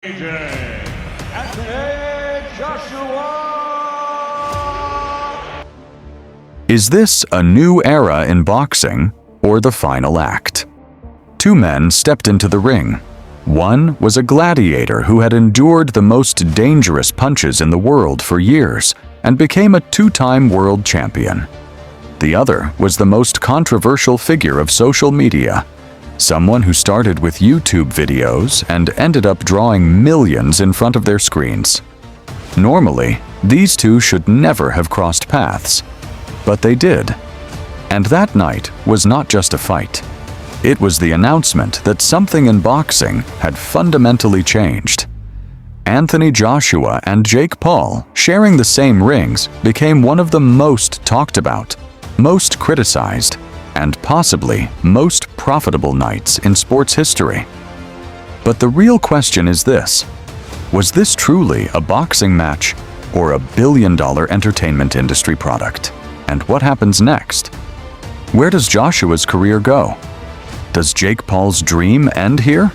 Anthony Joshua! Is this a new era in boxing or the final act? Two men stepped into the ring. One was a gladiator who had endured the most dangerous punches in the world for years and became a two-time world champion. The other was the most controversial figure of social media, someone who started with YouTube videos and ended up drawing millions in front of their screens. Normally, these two should never have crossed paths, but they did. And that night was not just a fight. It was the announcement that something in boxing had fundamentally changed. Anthony Joshua and Jake Paul, sharing the same rings, became one of the most talked about, most criticized, and possibly most profitable nights in sports history. But the real question is this: was this truly a boxing match or a billion-dollar entertainment industry product? And what happens next? Where does Joshua's career go? Does Jake Paul's dream end here?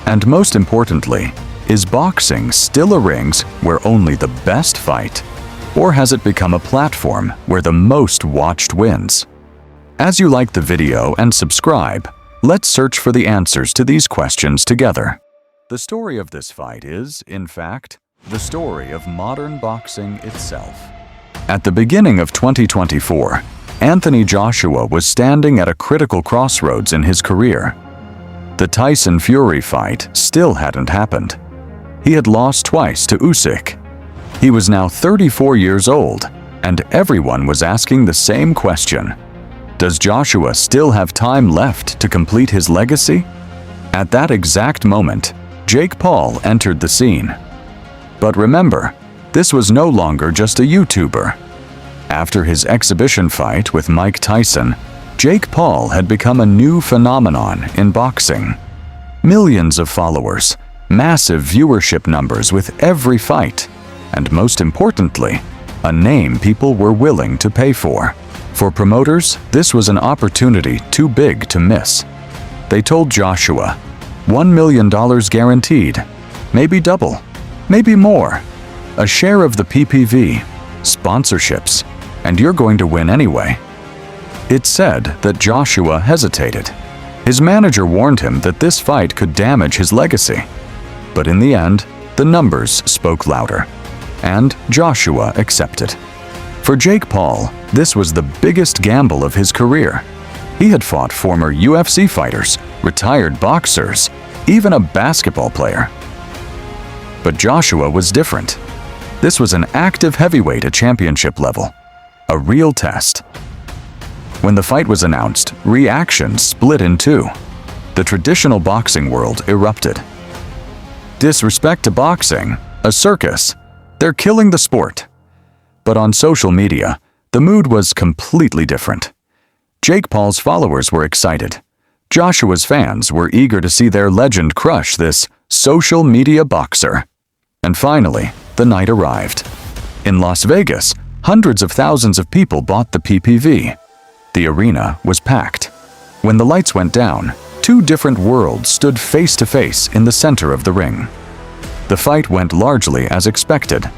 And most importantly, is boxing still a rings where only the best fight? Or has it become a platform where the most watched wins? As you like the video and subscribe, let's search for the answers to these questions together. The story of this fight is, in fact, the story of modern boxing itself. At the beginning of 2024, Anthony Joshua was standing at a critical crossroads in his career. The Tyson Fury fight still hadn't happened. He had lost twice to Usyk. He was now 34 years old, and everyone was asking the same question: does Joshua still have time left to complete his legacy? At that exact moment, Jake Paul entered the scene. But remember, this was no longer just a YouTuber. After his exhibition fight with Mike Tyson, Jake Paul had become a new phenomenon in boxing. Millions of followers, massive viewership numbers with every fight, and most importantly, a name people were willing to pay for. For promoters, this was an opportunity too big to miss. They told Joshua, $1 million guaranteed, maybe double, maybe more, a share of the PPV, sponsorships, and you're going to win anyway. It said that Joshua hesitated. His manager warned him that this fight could damage his legacy. But in the end, the numbers spoke louder, and Joshua accepted. For Jake Paul, this was the biggest gamble of his career. He had fought former UFC fighters, retired boxers, even a basketball player. But Joshua was different. This was an active heavyweight at championship level, a real test. When the fight was announced, reactions split in two. The traditional boxing world erupted. Disrespect to boxing, a circus, they're killing the sport. But on social media, the mood was completely different. Jake Paul's followers were excited. Joshua's fans were eager to see their legend crush this social media boxer. And finally, the night arrived. In Las Vegas, hundreds of thousands of people bought the PPV. The arena was packed. When the lights went down, two different worlds stood face to face in the center of the ring. The fight went largely as expected.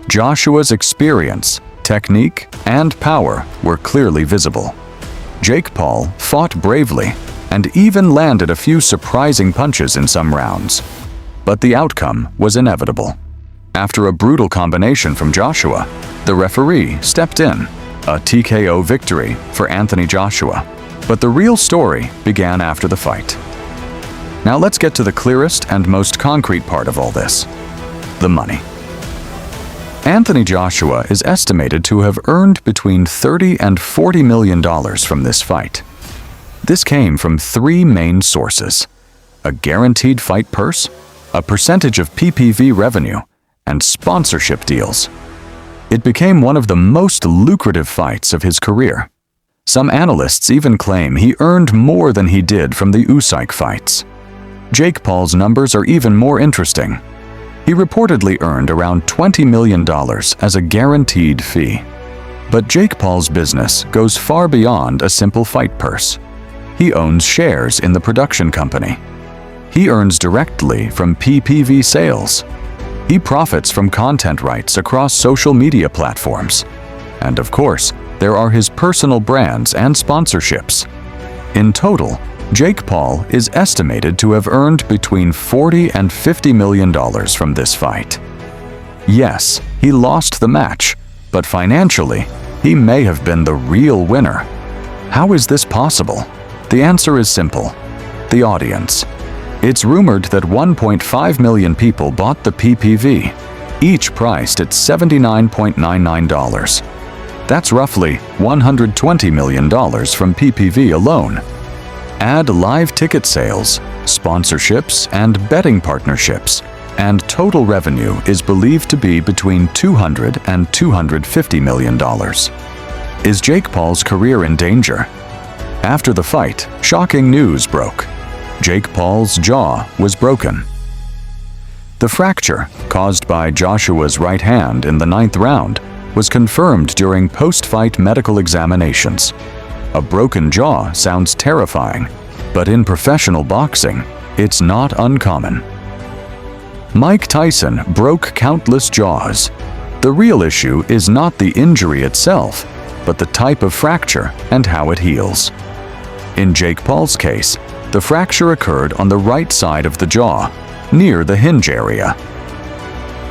Joshua's experience, technique, and power were clearly visible. Jake Paul fought bravely and even landed a few surprising punches in some rounds. But the outcome was inevitable. After a brutal combination from Joshua, the referee stepped in, a TKO victory for Anthony Joshua. But the real story began after the fight. Now let's get to the clearest and most concrete part of all this: the money. Anthony Joshua is estimated to have earned between $30 and $40 million from this fight. This came from three main sources: a guaranteed fight purse, a percentage of PPV revenue, and sponsorship deals. It became one of the most lucrative fights of his career. Some analysts even claim he earned more than he did from the Usyk fights. Jake Paul's numbers are even more interesting. He reportedly earned around $20 million as a guaranteed fee. But Jake Paul's business goes far beyond a simple fight purse. He owns shares in the production company. He earns directly from PPV sales. He profits from content rights across social media platforms. And of course, there are his personal brands and sponsorships. In total, Jake Paul is estimated to have earned between $40 and $50 million from this fight. Yes, he lost the match, but financially, he may have been the real winner. How is this possible? The answer is simple: the audience. It's rumored that 1.5 million people bought the PPV, each priced at $79.99. That's roughly $120 million from PPV alone. Add live ticket sales, sponsorships, and betting partnerships, and total revenue is believed to be between $200 and $250 million. Is Jake Paul's career in danger? After the fight, shocking news broke. Jake Paul's jaw was broken. The fracture, caused by Joshua's right hand in the 9th round, was confirmed during post-fight medical examinations. A broken jaw sounds terrifying, but in professional boxing, it's not uncommon. Mike Tyson broke countless jaws. The real issue is not the injury itself, but the type of fracture and how it heals. In Jake Paul's case, the fracture occurred on the right side of the jaw, near the hinge area.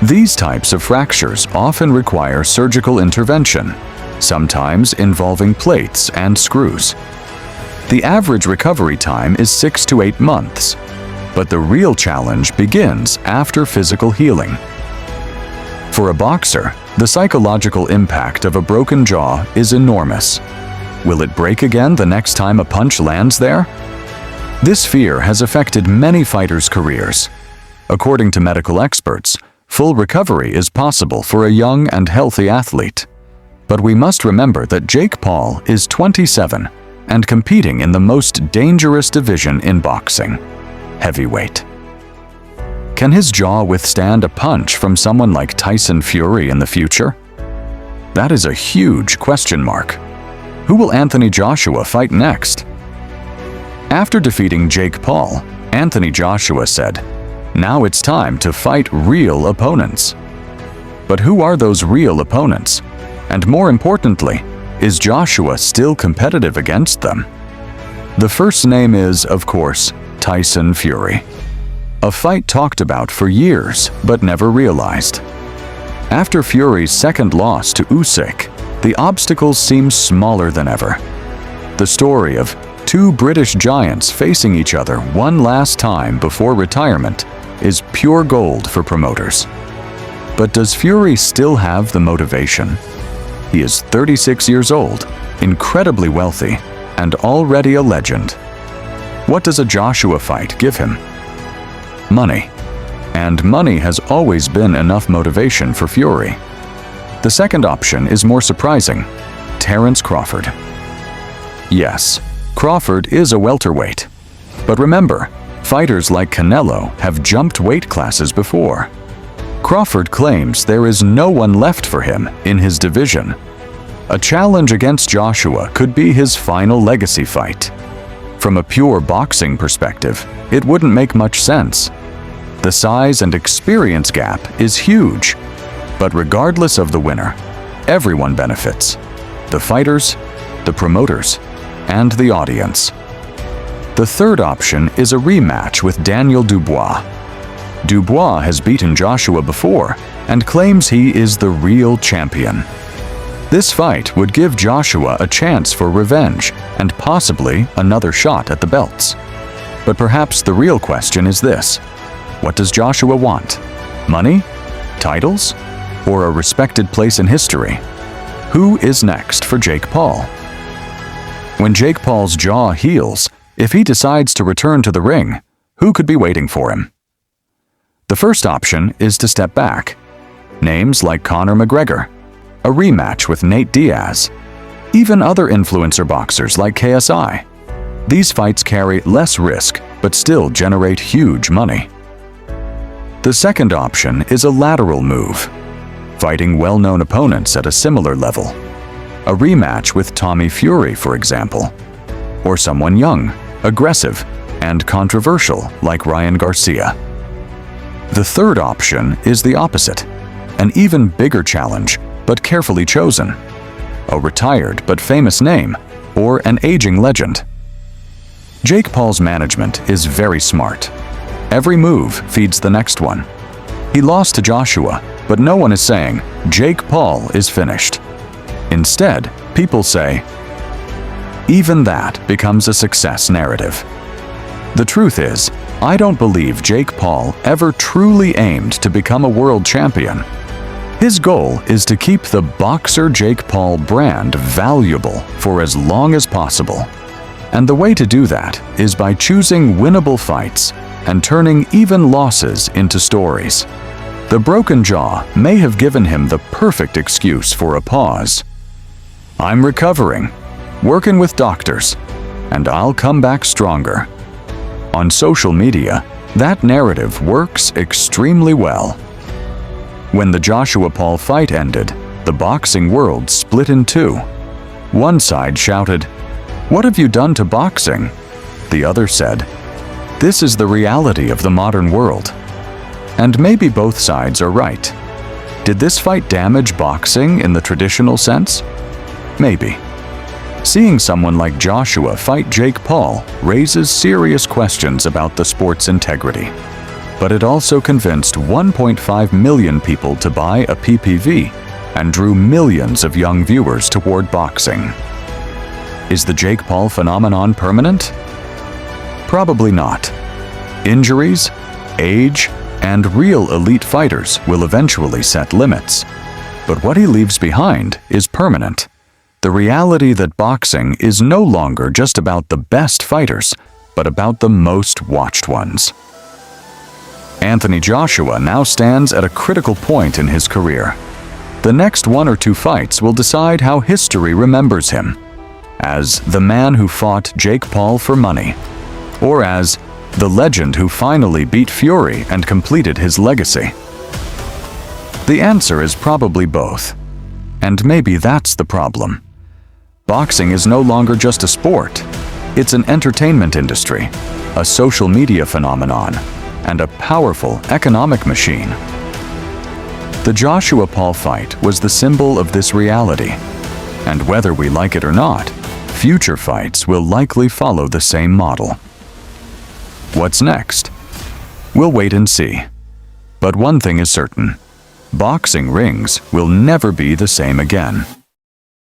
These types of fractures often require surgical intervention, sometimes involving plates and screws. The average recovery time is 6 to 8 months, but the real challenge begins after physical healing. For a boxer, the psychological impact of a broken jaw is enormous. Will it break again the next time a punch lands there? This fear has affected many fighters' careers. According to medical experts, full recovery is possible for a young and healthy athlete. But we must remember that Jake Paul is 27 and competing in the most dangerous division in boxing, heavyweight. Can his jaw withstand a punch from someone like Tyson Fury in the future? That is a huge question mark. Who will Anthony Joshua fight next? After defeating Jake Paul, Anthony Joshua said, "Now it's time to fight real opponents." But who are those real opponents? And more importantly, is Joshua still competitive against them? The first name is, of course, Tyson Fury. A fight talked about for years, but never realized. After Fury's second loss to Usyk, the obstacles seem smaller than ever. The story of two British giants facing each other one last time before retirement is pure gold for promoters. But does Fury still have the motivation? He is 36 years old, incredibly wealthy, and already a legend. What does a Joshua fight give him? Money. And money has always been enough motivation for Fury. The second option is more surprising: Terence Crawford. Yes, Crawford is a welterweight. But remember, fighters like Canelo have jumped weight classes before. Crawford claims there is no one left for him in his division. A challenge against Joshua could be his final legacy fight. From a pure boxing perspective, it wouldn't make much sense. The size and experience gap is huge. But regardless of the winner, everyone benefits: the fighters, the promoters, and the audience. The third option is a rematch with Daniel Dubois. Dubois has beaten Joshua before and claims he is the real champion. This fight would give Joshua a chance for revenge and possibly another shot at the belts. But perhaps the real question is this: what does Joshua want? Money? Titles? Or a respected place in history? Who is next for Jake Paul? When Jake Paul's jaw heals, if he decides to return to the ring, who could be waiting for him? The first option is to step back. Names like Conor McGregor, a rematch with Nate Diaz, even other influencer boxers like KSI. These fights carry less risk but still generate huge money. The second option is a lateral move, fighting well-known opponents at a similar level. A rematch with Tommy Fury, for example, or someone young, aggressive, and controversial like Ryan Garcia. The third option is the opposite, an even bigger challenge, but carefully chosen. A retired but famous name, or an aging legend. Jake Paul's management is very smart. Every move feeds the next one. He lost to Joshua, but no one is saying, Jake Paul is finished. Instead, people say, even that becomes a success narrative. The truth is, I don't believe Jake Paul ever truly aimed to become a world champion. His goal is to keep the boxer Jake Paul brand valuable for as long as possible. And the way to do that is by choosing winnable fights and turning even losses into stories. The broken jaw may have given him the perfect excuse for a pause. I'm recovering, working with doctors, and I'll come back stronger. On social media, that narrative works extremely well. When the Joshua Paul fight ended, the boxing world split in two. One side shouted, "What have you done to boxing?" The other said, "This is the reality of the modern world." And maybe both sides are right. Did this fight damage boxing in the traditional sense? Maybe. Seeing someone like Joshua fight Jake Paul raises serious questions about the sport's integrity. But it also convinced 1.5 million people to buy a PPV and drew millions of young viewers toward boxing. Is the Jake Paul phenomenon permanent? Probably not. Injuries, age, and real elite fighters will eventually set limits. But what he leaves behind is permanent. The reality that boxing is no longer just about the best fighters, but about the most watched ones. Anthony Joshua now stands at a critical point in his career. The next 1 or 2 fights will decide how history remembers him. As the man who fought Jake Paul for money, or as the legend who finally beat Fury and completed his legacy. The answer is probably both. And maybe that's the problem. Boxing is no longer just a sport. It's an entertainment industry, a social media phenomenon, and a powerful economic machine. The Joshua Paul fight was the symbol of this reality. And whether we like it or not, future fights will likely follow the same model. What's next? We'll wait and see. But one thing is certain: boxing rings will never be the same again.